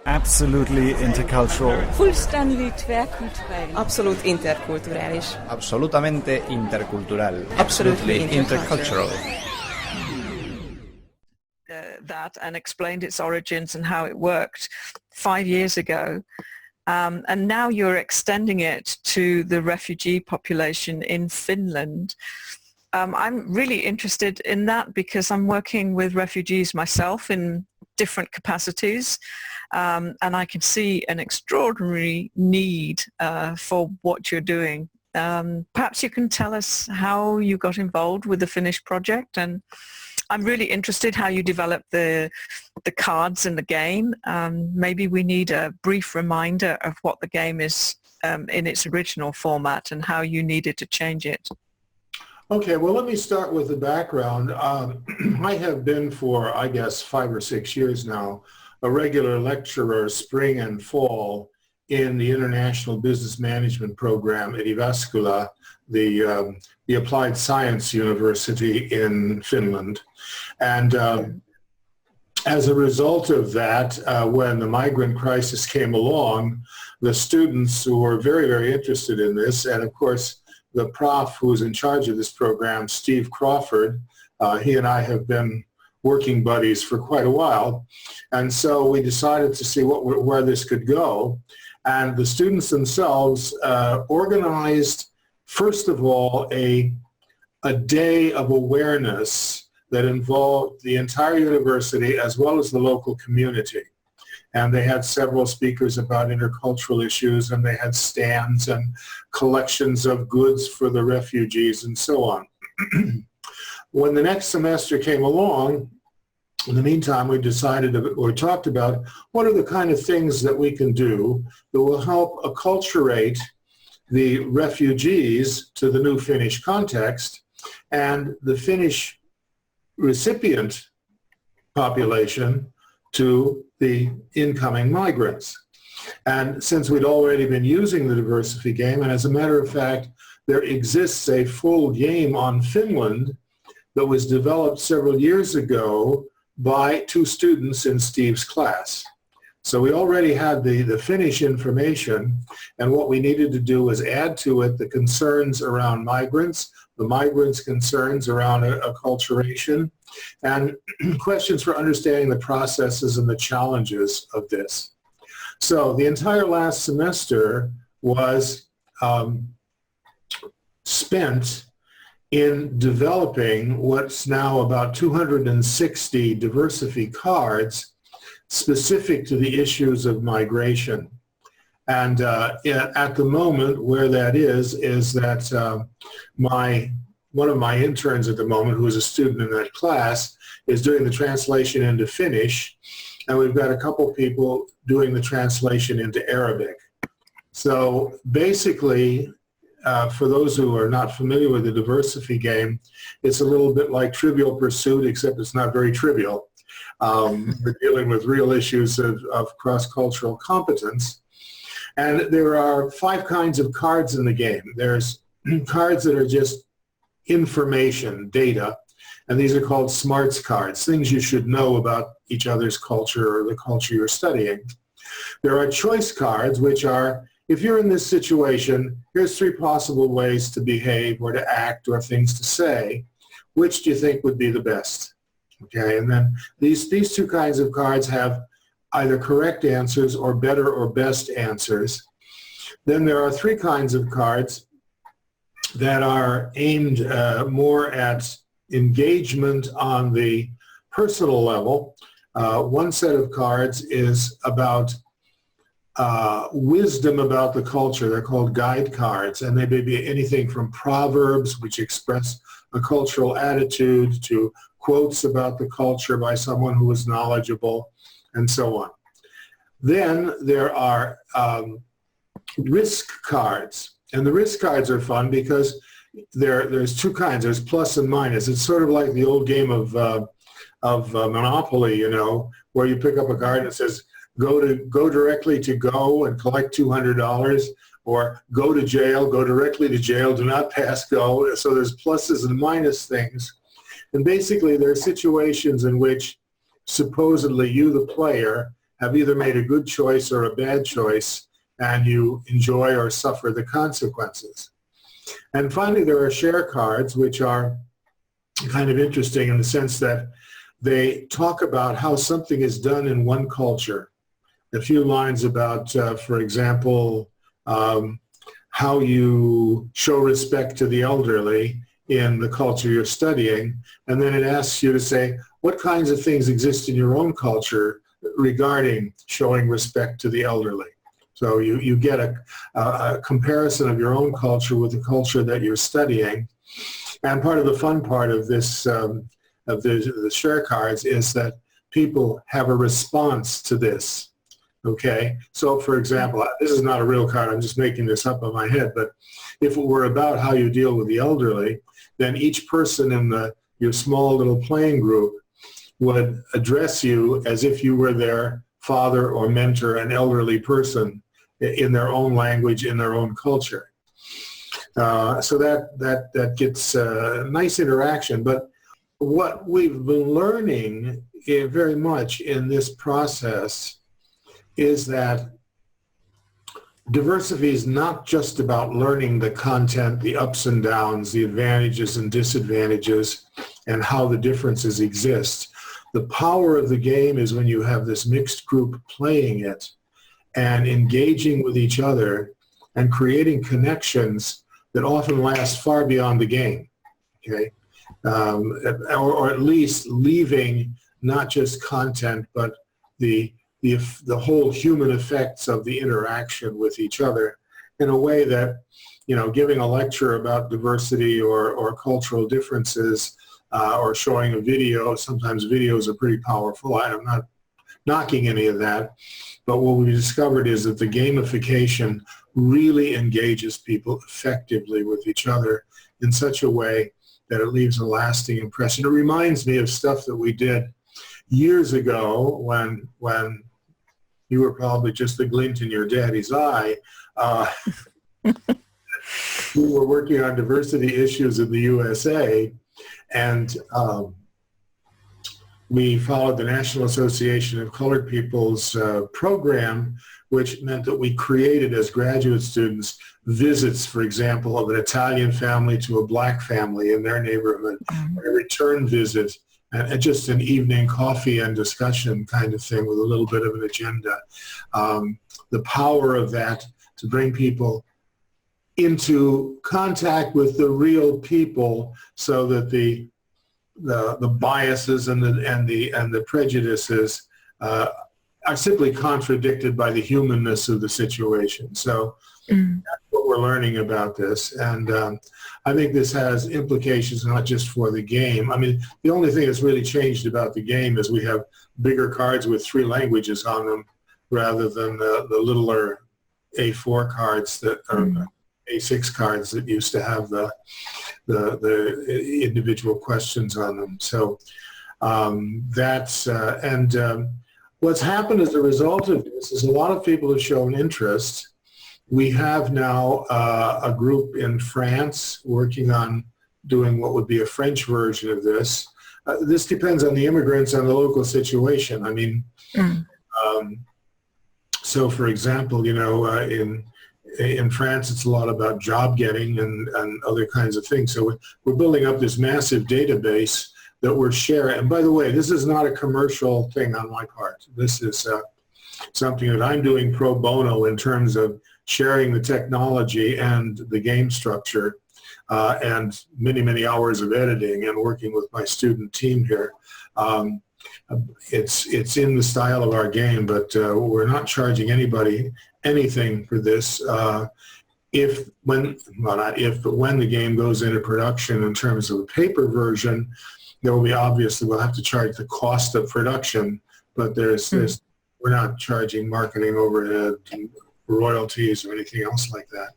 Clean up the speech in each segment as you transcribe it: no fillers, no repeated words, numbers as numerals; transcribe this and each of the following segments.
Absolutely intercultural. Fullständigt tvärkulturell. Absolut interkulturális. Absolutamente intercultural. Absolutely intercultural. That and explained its origins and how it worked 5 years ago. And now you're extending it to the refugee population in Finland. I'm really interested in that because I'm working with refugees myself in different capacities, and I can see an extraordinary need for what you're doing. Perhaps you can tell us how you got involved with the Finnish project, and I'm really interested how you developed the cards in the game. Maybe we need a brief reminder of what the game is in its original format and how you needed to change it. Okay, well, let me start with the background. I have been for, I guess, 5 or 6 years now, a regular lecturer spring and fall in the International Business Management Program at Jyväskylä, the Applied Science University in Finland. And as a result of that, when the migrant crisis came along, the students who were very, very interested in this, and of course, the prof who's in charge of this program, Steve Crawford, he and I have been working buddies for quite a while. And so we decided to see where this could go. And the students themselves organized, first of all, a day of awareness that involved the entire university as well as the local community. And they had several speakers about intercultural issues, and they had stands and collections of goods for the refugees and so on. When the next semester came along, in the meantime, we decided or talked about what are the kind of things that we can do that will help acculturate the refugees to the new Finnish context and the Finnish recipient population to the incoming migrants. And since we'd already been using the Diversophy game, and as a matter of fact, there exists a full game on Finland that was developed several years ago by 2 students in Steve's class. So we already had the Finnish information, and what we needed to do was add to it the concerns around migrants, the migrants' concerns around acculturation, and questions for understanding the processes and the challenges of this. So the entire last semester was spent in developing what's now about 260 Diversophy cards specific to the issues of migration. And at the moment where that is that one of my interns at the moment, who is a student in that class, is doing the translation into Finnish, and we've got a couple people doing the translation into Arabic. So basically, for those who are not familiar with the Diversophy game, it's a little bit like Trivial Pursuit, except it's not very trivial. We're dealing with real issues of cross-cultural competence. And there are 5 kinds of cards in the game. There's cards that are just information, data, and these are called smarts cards, things you should know about each other's culture or the culture you're studying. There are choice cards, which are, if you're in this situation, here's 3 possible ways to behave or to act or things to say. Which do you think would be the best? Okay, and then these 2 kinds of cards have either correct answers or better or best answers. Then there are 3 kinds of cards that are aimed more at engagement on the personal level. One set of cards is about wisdom about the culture. They're called guide cards, and they may be anything from proverbs, which express a cultural attitude, to quotes about the culture by someone who is knowledgeable, and so on. Then there are risk cards, and the risk cards are fun because there's 2 kinds. There's plus and minus. It's sort of like the old game of Monopoly, you know, where you pick up a card and it says go directly to go and collect $200, or go to jail, go directly to jail, do not pass go. So there's pluses and minus things. And basically there are situations in which supposedly you, the player, have either made a good choice or a bad choice, and you enjoy or suffer the consequences. And finally, there are share cards, which are kind of interesting in the sense that they talk about how something is done in one culture. A few lines about, for example, how you show respect to the elderly in the culture you're studying, and then it asks you to say, what kinds of things exist in your own culture regarding showing respect to the elderly? So you get a comparison of your own culture with the culture that you're studying. And part of the fun part of this, of the share cards, is that people have a response to this. Okay, so for example, this is not a real card, I'm just making this up in my head, but if it were about how you deal with the elderly, then each person in your small little playing group would address you as if you were their father or mentor, an elderly person, in their own language, in their own culture. So that gets nice interaction. But what we've been learning very much in this process is that Diversophy is not just about learning the content, the ups and downs, the advantages and disadvantages, and how the differences exist. The power of the game is when you have this mixed group playing it and engaging with each other and creating connections that often last far beyond the game, okay? Or at least leaving not just content, but the whole human effects of the interaction with each other in a way that, you know, giving a lecture about diversity or cultural differences or showing a video, sometimes videos are pretty powerful. I'm not knocking any of that, but what we discovered is that the gamification really engages people effectively with each other in such a way that it leaves a lasting impression. It reminds me of stuff that we did years ago when you were probably just a glint in your daddy's eye. We were working on diversity issues in the USA, and we followed the National Association of Colored People's program, which meant that we created as graduate students visits, for example, of an Italian family to a black family in their neighborhood, a return visit, and just an evening coffee and discussion kind of thing with a little bit of an agenda. The power of that to bring people into contact with the real people so that the biases and the prejudices are simply contradicted by the humanness of the situation. So that's what we're learning about this. And I think this has implications not just for the game. I mean, the only thing that's really changed about the game is we have bigger cards with 3 languages on them rather than the littler A4 cards that are A6 cards that used to have the individual questions on them. So that's, what's happened as a result of this is a lot of people have shown interest. We have now a group in France working on doing what would be a French version of this. This depends on the immigrants and the local situation. I mean, so for example, you know, in France, it's a lot about job getting and other kinds of things. So we're building up this massive database that we're sharing. And by the way, this is not a commercial thing on my part. This is something that I'm doing pro bono in terms of sharing the technology and the game structure and many, many hours of editing and working with my student team here. It's in the style of our game, but we're not charging anybody anything for this. When the game goes into production in terms of a paper version, there will be obviously we'll have to charge the cost of production, but we're not charging marketing overhead, royalties, or anything else like that.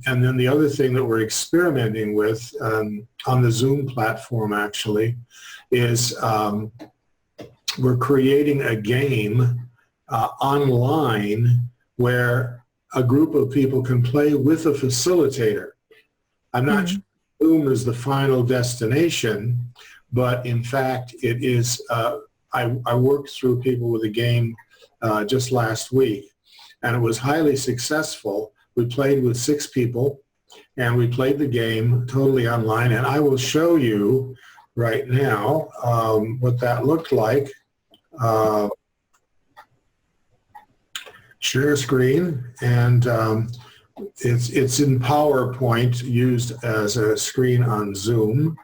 And then the other thing that we're experimenting with on the Zoom platform actually is we're creating a game online where a group of people can play with a facilitator. I'm not sure Zoom is the final destination, but in fact it is I worked through people with a game just last week, and it was highly successful. We played with 6 people, and we played the game totally online, and I will show you right now what that looked like. Share screen, and it's in PowerPoint used as a screen on Zoom,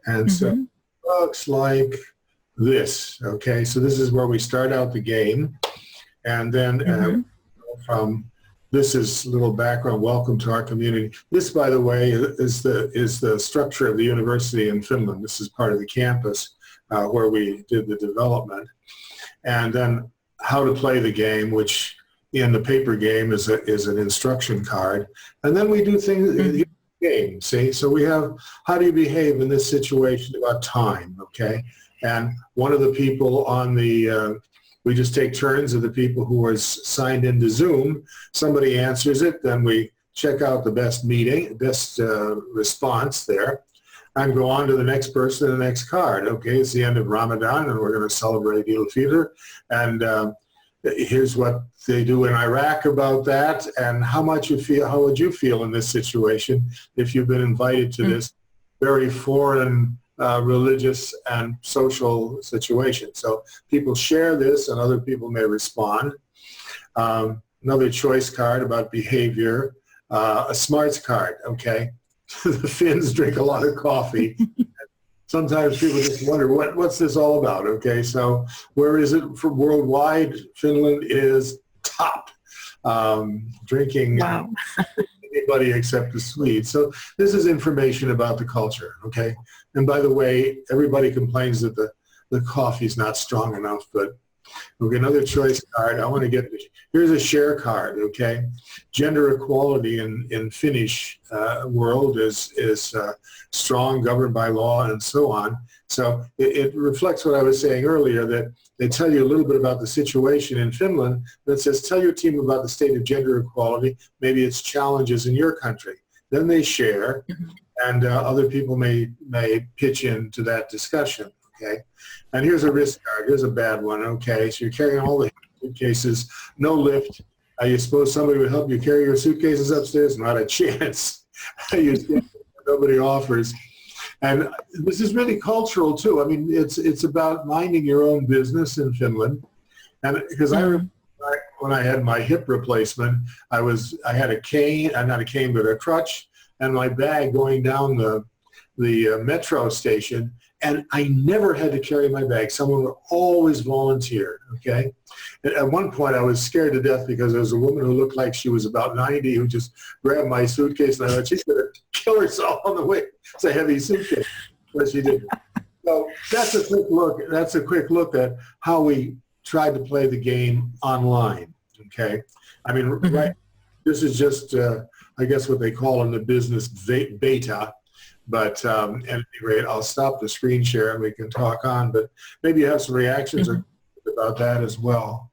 and so it looks like this. Okay, so this is where we start out the game, and then from this is a little background. Welcome to our community. This, by the way, is the structure of the university in Finland. This is part of the campus where we did the development, and then how to play the game, which in the paper game is an instruction card, and then we do things in the game. See, so we have how do you behave in this situation about time, okay? And one of the people on the we just take turns of the people who are signed into Zoom. Somebody answers it, then we check out the best response there, and go on to the next person, the next card. Okay, it's the end of Ramadan, and we're going to celebrate Eid al-Fitr, and here's what they do in Iraq about that, and how would you feel in this situation if you've been invited to this very foreign religious and social situation. So people share this, and other people may respond. Another choice card about behavior, a smarts card, okay? The Finns drink a lot of coffee. Sometimes people just wonder, what's this all about, okay? So where is it for worldwide? Finland is top drinking. Wow. Anybody except the Swedes. So this is information about the culture, okay? And by the way, everybody complains that the coffee's not strong enough, but okay, another choice card. I want to get, here's a share card, okay? Gender equality in Finnish world is strong, governed by law, and so on. So it reflects what I was saying earlier, that they tell you a little bit about the situation in Finland that says, tell your team about the state of gender equality, maybe its challenges in your country. Then they share, and other people may pitch into that discussion, okay? And here's a risk card. Here's a bad one, okay? So you're carrying all the suitcases, no lift. You suppose somebody would help you carry your suitcases upstairs? Not a chance. Nobody offers. And this is really cultural too. I mean, it's about minding your own business in Finland. And because I remember when I had my hip replacement, I had a cane, not a cane, but a crutch, and my bag going down the metro station, and I never had to carry my bag. Someone would always volunteer, okay? And at one point, I was scared to death because there was a woman who looked like she was about 90 who just grabbed my suitcase, and I thought she's going to kill herself on the way. It's a heavy suitcase, but she didn't. So that's a quick look at how we tried to play the game online, okay? I mean, right, this is just, I guess what they call in the business beta. But at any rate, I'll stop the screen share and we can talk on. But maybe you have some reactions about that as well.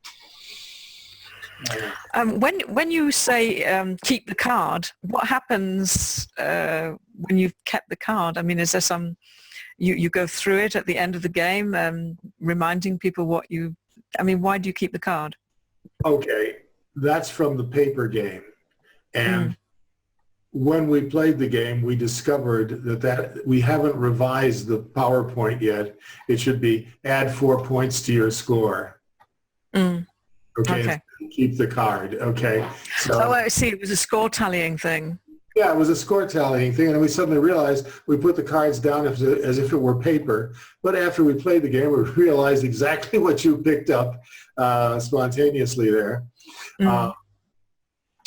When you say keep the card, what happens when you've kept the card? I mean, is there some, you go through it at the end of the game, reminding people what you, I mean, why do you keep the card? Okay, that's from the paper game. And when we played the game, we discovered that we haven't revised the PowerPoint yet. It should be add 4 points to your score. Okay. Keep the card. Okay. So, oh, I see. It was a score tallying thing. Yeah, it was a score tallying thing, and we suddenly realized we put the cards down as if it were paper. But after we played the game, we realized exactly what you picked up spontaneously there.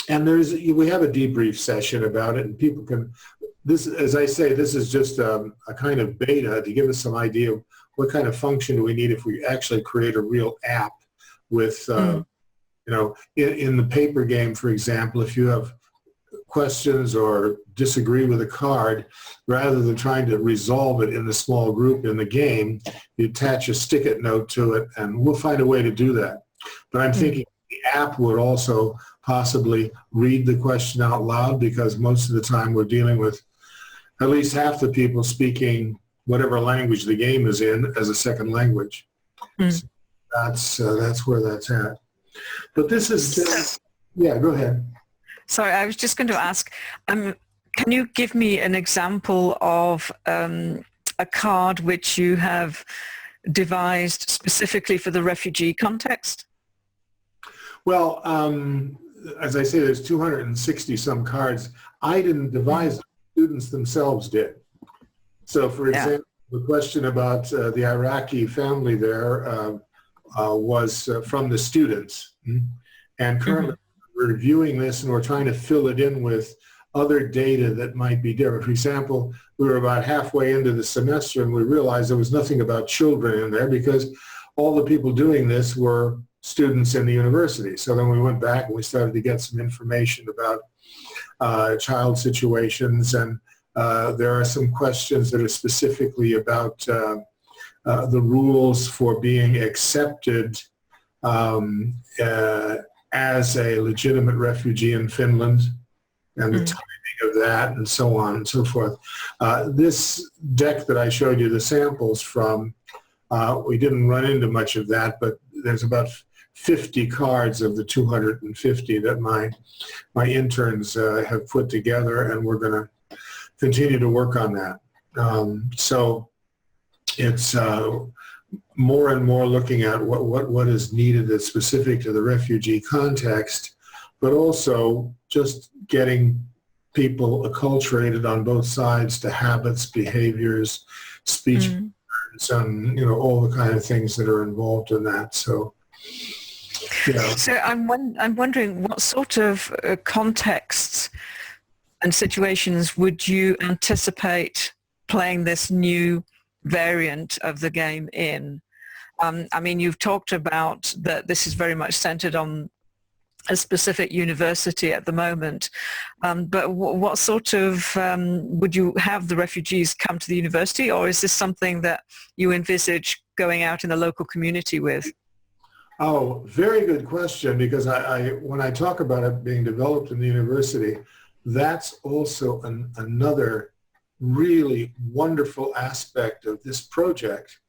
And we have a debrief session about it, and people can, this, as I say, this is just a kind of beta to give us some idea of what kind of function do we need if we actually create a real app with, you know, in the paper game, for example, if you have questions or disagree with a card, rather than trying to resolve it in the small group in the game, you attach a stick-it note to it, and we'll find a way to do that. But I'm thinking the app would also possibly read the question out loud, because most of the time we're dealing with at least half the people speaking whatever language the game is in as a second language. Mm. So that's where that's at. But this is, yeah, go ahead. Sorry, I was just going to ask, can you give me an example of a card which you have devised specifically for the refugee context? Well, as I say, there's 260 some cards. I didn't devise them. Students themselves did. So, for example, the question about the Iraqi family there was from the students. And currently we're reviewing this and we're trying to fill it in with other data that might be different. For example, we were about halfway into the semester and we realized there was nothing about children in there because all the people doing this were students in the university. So then we went back and we started to get some information about child situations, and there are some questions that are specifically about the rules for being accepted as a legitimate refugee in Finland, and the timing of that, and so on and so forth. This deck that I showed you the samples from, we didn't run into much of that, but there's about 50 cards of the 250 that my interns have put together, and we're going to continue to work on that. So it's more and more looking at what is needed that's specific to the refugee context, but also just getting people acculturated on both sides to habits, behaviors, speech patterns, and all the kind of things that are involved in that. So, yeah. So I'm wondering what sort of contexts and situations would you anticipate playing this new variant of the game in? I mean, you've talked about that this is very much centered on a specific university at the moment, but what sort of, would you have the refugees come to the university, or is this something that you envisage going out in the local community with? Oh, very good question, because when I talk about it being developed in the university, that's also another really wonderful aspect of this project.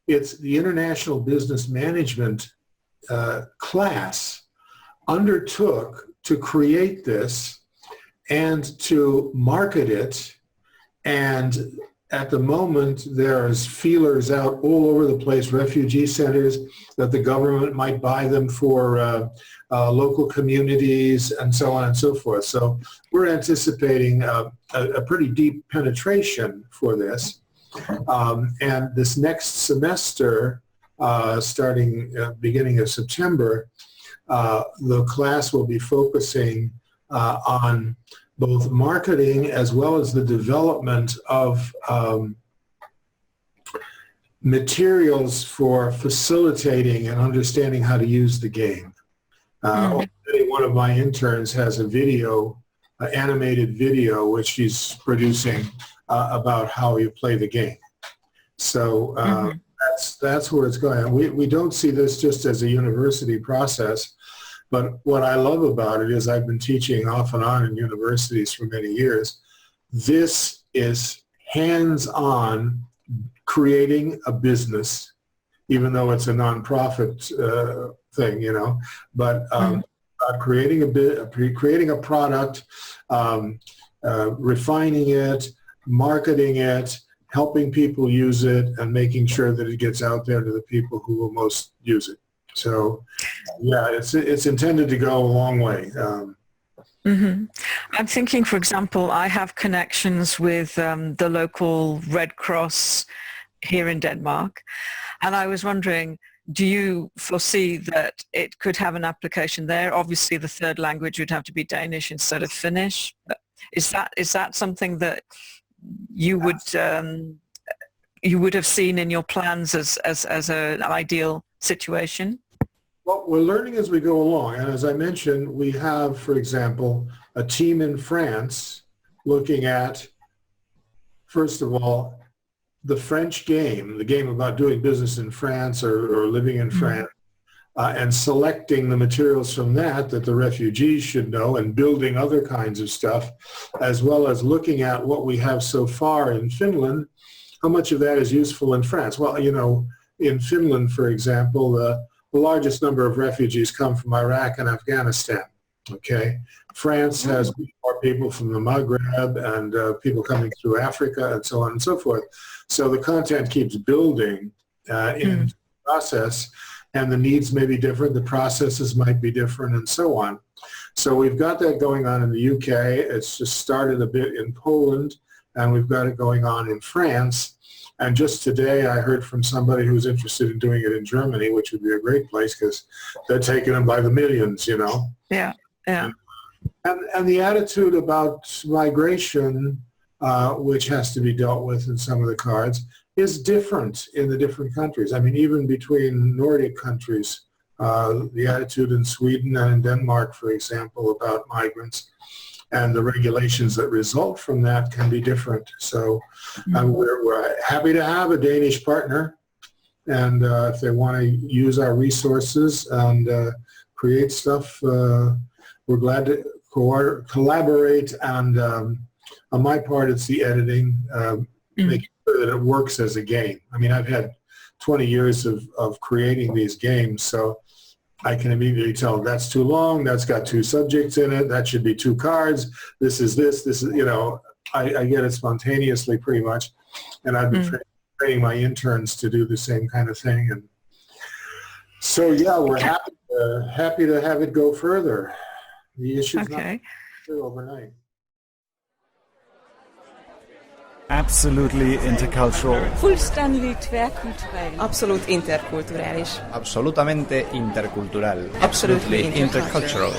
It's the International Business Management class undertook to create this and to market it, and at the moment there's feelers out all over the place, refugee centers that the government might buy them for local communities and so on and so forth. So we're anticipating a pretty deep penetration for this. And this next semester, starting beginning of September, the class will be focusing on both marketing as well as the development of materials for facilitating and understanding how to use the game. Already one of my interns has a video, animated video, which she's producing about how you play the game. So that's where it's going. We don't see this just as a university process, but what I love about it is I've been teaching off and on in universities for many years. This is hands-on creating a business, even though it's a nonprofit thing, but creating a product, refining it, marketing it, helping people use it, and making sure that it gets out there to the people who will most use it. So, yeah, it's intended to go a long way. I'm thinking, for example, I have connections with the local Red Cross here in Denmark, and I was wondering, do you foresee that it could have an application there? Obviously, the third language would have to be Danish instead of Finnish. Is that something that you would have seen in your plans as an ideal situation? Well, we're learning as we go along. And as I mentioned, we have, for example, a team in France looking at, first of all, the French game, the game about doing business in France or living in France, and selecting the materials from that the refugees should know, and building other kinds of stuff, as well as looking at what we have so far in Finland. How much of that is useful in France? Well, in Finland, for example, the largest number of refugees come from Iraq and Afghanistan. Okay, France has more people from the Maghreb and people coming through Africa and so on and so forth. So the content keeps building in the process, and the needs may be different, the processes might be different, and so on. So we've got that going on in the UK. It's just started a bit in Poland, and we've got it going on in France. And just today I heard from somebody who's interested in doing it in Germany, which would be a great place because they're taking them by the millions, you know. Yeah, yeah. And the attitude about migration, which has to be dealt with in some of the cards, is different in the different countries. I mean, even between Nordic countries, the attitude in Sweden and in Denmark, for example, about migrants and the regulations that result from that can be different. So we're happy to have a Danish partner, and if they want to use our resources and create stuff, we're glad to collaborate. And on my part, it's the editing, making sure that it works as a game. I mean, I've had 20 years of creating these games, so I can immediately tell that's too long, that's got 2 subjects in it, that should be 2 cards, this is, you know, I get it spontaneously pretty much. And I've been training my interns to do the same kind of thing. And so, yeah, we're happy to have it go further. The issue's not overnight. Absolutely intercultural. Fullständigt tvärkulturell. Abszolút interkulturális. Absolutamente intercultural. Absolutely intercultural.